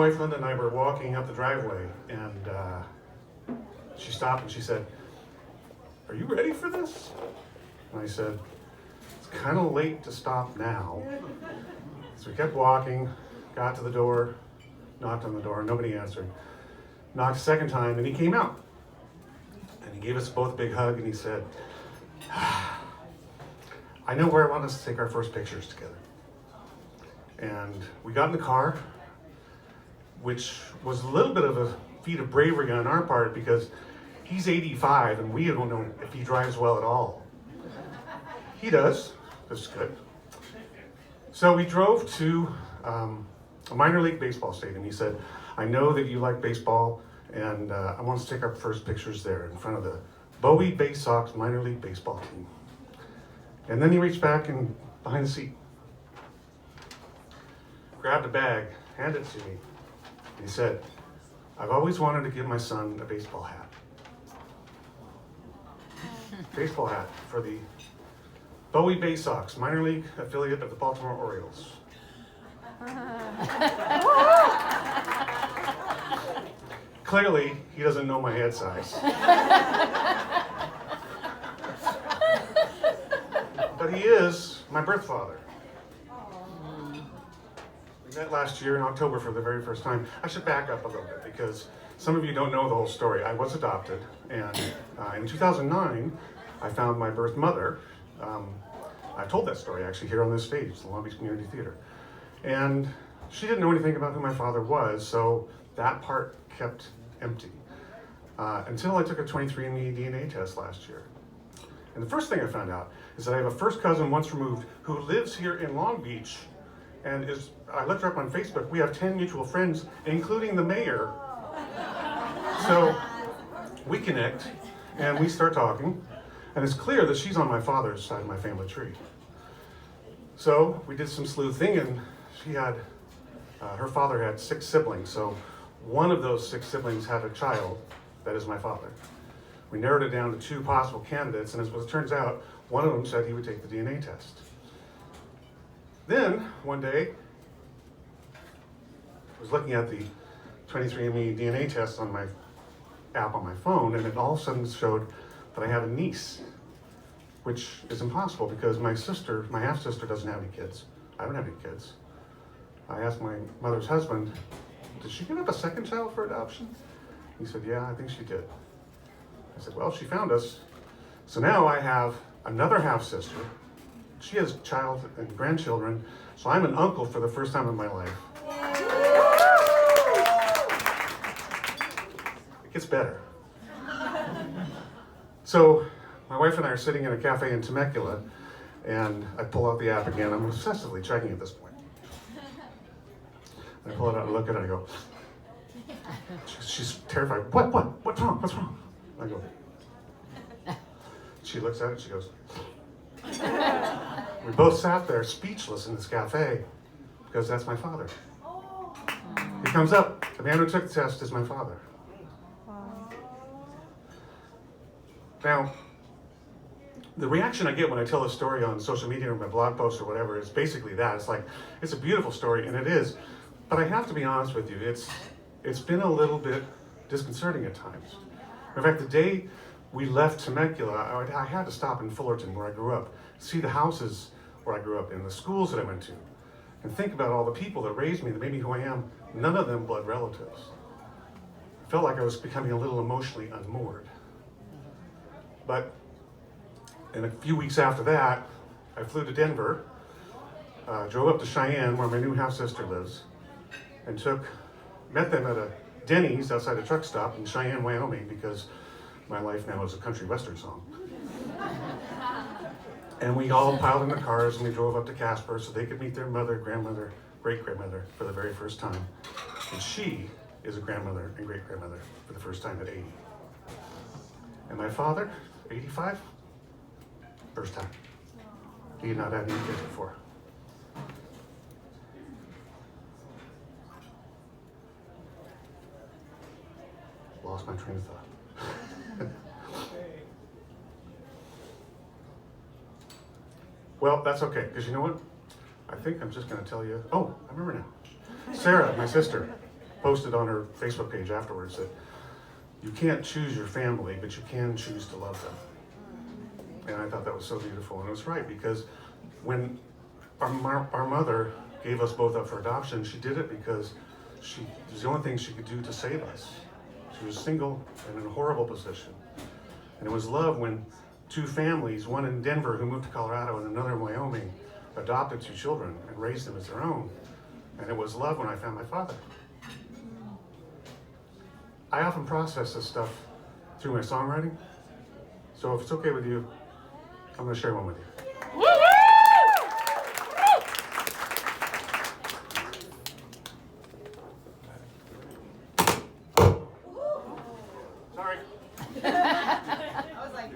wife Linda and I were walking up the driveway, and she stopped and she said, "Are you ready for this?" And I said, "It's kind of late to stop now." So we kept walking, got to the door, knocked on the door, nobody answered. Knocked a second time, and he came out. And he gave us both a big hug, and he said, "I know where I want us to take our first pictures together." And we got in the car, which was a little bit of a feat of bravery on our part because he's 85 and we don't know if he drives well at all. He does, that's good. So we drove to a minor league baseball stadium. He said, "I know that you like baseball and I want us to take our first pictures there in front of the Bowie Bay Sox minor league baseball team." And then he reached back and behind the seat, grabbed a bag, handed it to me. And he said, "I've always wanted to give my son a baseball hat." Baseball hat for the Bowie Bay Sox, minor league affiliate of the Baltimore Orioles. Clearly, he doesn't know my head size. But he is my birth father. We met last year in October for the very first time. I should back up a little bit because some of you don't know the whole story. I was adopted, and in 2009, I found my birth mother. I told that story actually here on this stage, the Long Beach Community Theater. And she didn't know anything about who my father was, so that part kept empty. Until I took a 23andMe DNA test last year. And the first thing I found out is that I have a first cousin once removed who lives here in Long Beach, and I looked her up on Facebook. We have 10 mutual friends, including the mayor. So we connect, and we start talking, and it's clear that she's on my father's side of my family tree. So we did some sleuthing, and she had, her father had 6 siblings, so one of those 6 siblings had a child that is my father. We narrowed it down to 2 possible candidates, and as it turns out, one of them said he would take the DNA test. Then, one day, I was looking at the 23andMe DNA test on my app on my phone, and it all of a sudden showed that I have a niece, which is impossible because my sister, my half-sister, doesn't have any kids. I don't have any kids. I asked my mother's husband, "Did she give up a second child for adoption?" He said, "Yeah, I think she did." I said, "Well, she found us." So now I have another half-sister. She has child and grandchildren, so I'm an uncle for the first time in my life. It gets better. So my wife and I are sitting in a cafe in Temecula, and I pull out the app again. I'm obsessively checking at this point. I pull it out and look at it, and I go, she's terrified. What's wrong? What's wrong? I go, she looks at it, she goes, we both sat there speechless in this cafe because that's my father. He comes up, the man who took the test is my father. Now, the reaction I get when I tell a story on social media or my blog post or whatever is basically that. It's like, it's a beautiful story, and it is. But I have to be honest with you, it's been a little bit disconcerting at times. In fact, the day we left Temecula, I had to stop in Fullerton, where I grew up, see the houses where I grew up in, the schools that I went to, and think about all the people that raised me, that made me who I am, none of them blood relatives. I felt like I was becoming a little emotionally unmoored. But in a few weeks after that, I flew to Denver, drove up to Cheyenne, where my new half-sister lives, and met them at a Denny's outside a truck stop in Cheyenne, Wyoming, because my life now is a country western song. And we all piled in the cars and we drove up to Casper so they could meet their mother, grandmother, great-grandmother for the very first time. And she is a grandmother and great-grandmother for the first time at 80. And my father, 85, first time. He had not had any kids before. Lost my train of thought. Well, that's okay, because you know what? I think I'm just going to tell you. Oh, I remember now. Sarah, my sister, posted on her Facebook page afterwards that you can't choose your family, but you can choose to love them. And I thought that was so beautiful, and it was right, because when our mother gave us both up for adoption, she did it because it was the only thing she could do to save us. She was single and in a horrible position. And it was love when two families, one in Denver who moved to Colorado and another in Wyoming, adopted two children and raised them as their own. And it was love when I found my father. I often process this stuff through my songwriting. So if it's okay with you, I'm going to share one with you. Sorry. I was like,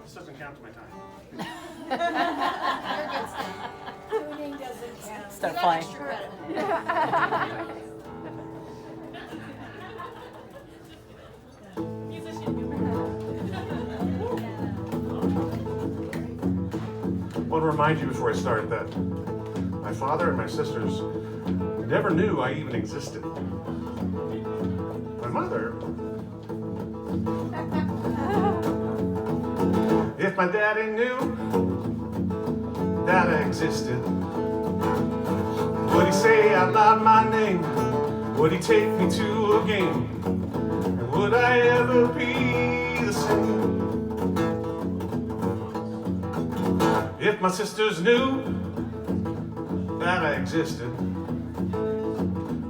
This doesn't count to my time. tuning doesn't count. Start You got flying. extra credit. I want to remind you before I start that my father and my sisters never knew I even existed. My mother, if my daddy knew that I existed, would he say out loud my name? Would he take me to a game? And would I ever be the same? If my sisters knew that I existed,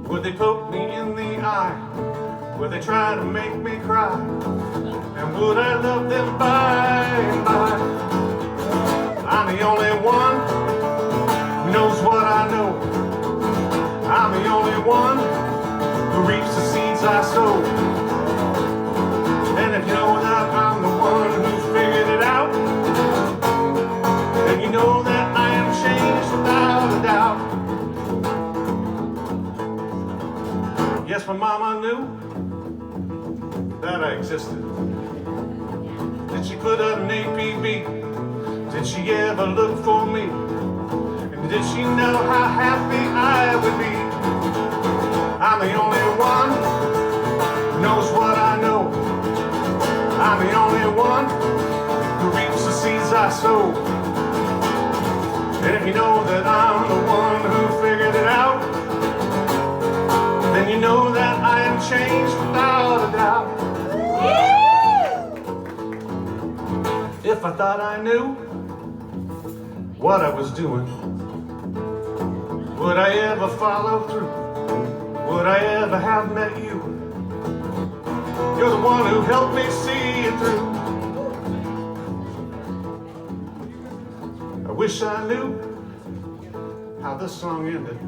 would they poke me in the eye? Would they try to make me cry? And would I love them by and by? I'm the only one who knows what I know. I'm the only one who reaps the seeds I sow. And if you know that I'm the one who figured it out, then you know that I am changed without a doubt. Yes, my mama knew that I existed. Did she put up an APB? Did she ever look for me? And did she know how happy I would be? I'm the only one who knows what I know. I'm the only one who reaps the seeds I sow. And if you know that I'm the one who figured it out, then you know that I am changed without a doubt. If I thought I knew what I was doing, would I ever follow through? Would I ever have met you? You're the one who helped me see it through. I wish I knew how this song ended.